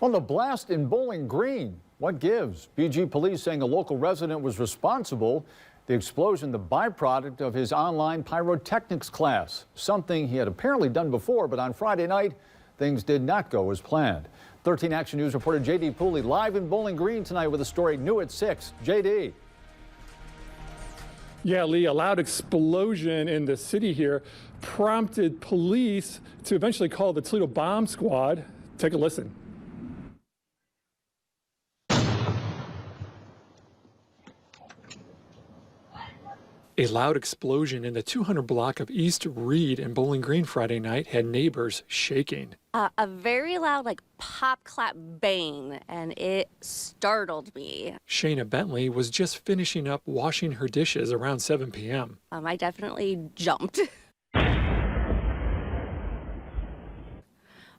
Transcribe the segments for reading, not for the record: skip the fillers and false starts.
On the blast in Bowling Green, what gives? BG police saying a local resident was responsible. The explosion, the byproduct of his online pyrotechnics class, something he had apparently done before, but on Friday night, things did not go as planned. 13 Action News reporter J.D. Pooley live in Bowling Green tonight with a story new at 6. J.D. Yeah, Lee, a loud explosion in the city here prompted police to eventually call the Toledo Bomb Squad. Take a listen. A loud explosion in the 200 block of East Reed in Bowling Green Friday night had neighbors shaking. A very loud, pop, clap, bang, and it startled me. Shayna Bentley was just finishing up washing her dishes around 7 p.m. I definitely jumped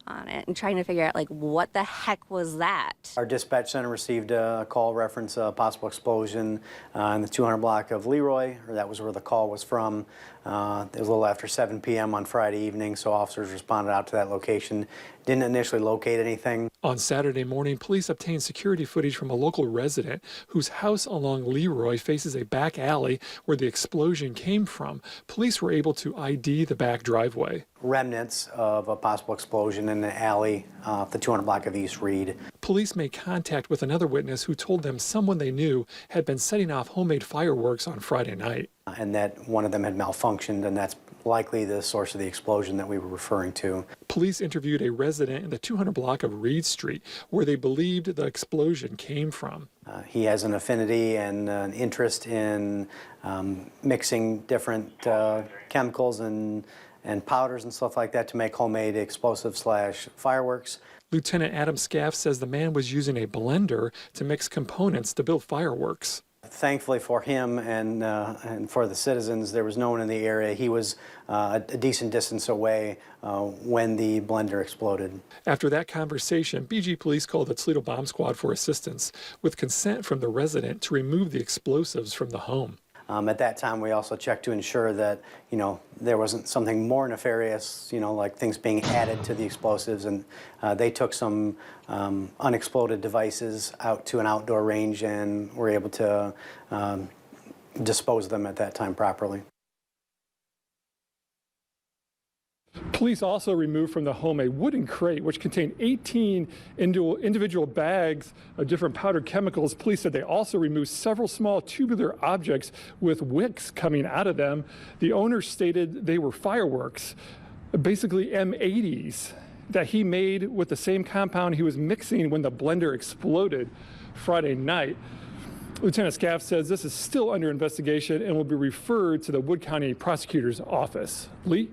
on it and trying to figure out, what the heck was that? Our dispatch center received a call reference a possible explosion in the 200 block of Leroy, or that was where the call was from. It was a little after 7 p.m. on Friday evening, so officers responded out to that location. Didn't initially locate anything. On Saturday morning, police obtained security footage from a local resident whose house along Leroy faces a back alley where the explosion came from. Police were able to ID the back driveway. Remnants of a possible explosion in the alley off the 200 block of East Reed. Police made contact with another witness who told them someone they knew had been setting off homemade fireworks on Friday night. And that one of them had malfunctioned, and that's likely the source of the explosion that we were referring to. Police interviewed a resident in the 200 block of Reed Street where they believed the explosion came from. He has an affinity and an interest in mixing different chemicals and powders and stuff like that to make homemade explosive/fireworks. Lieutenant Adam Scaff says the man was using a blender to mix components to build fireworks. Thankfully for him and for the citizens, there was no one in the area. He was a decent distance away when the blender exploded. After that conversation, BG police called the Toledo Bomb Squad for assistance with consent from the resident to remove the explosives from the home. At that time, we also checked to ensure that, there wasn't something more nefarious, like things being added to the explosives. And they took some unexploded devices out to an outdoor range and were able to dispose of them at that time properly. Police also removed from the home a wooden crate which contained 18 individual bags of different powdered chemicals. Police said they also removed several small tubular objects with wicks coming out of them. The owner stated they were fireworks, basically M80s, that he made with the same compound he was mixing when the blender exploded Friday night. Lieutenant Scaff says this is still under investigation and will be referred to the Wood County Prosecutor's Office. Lee?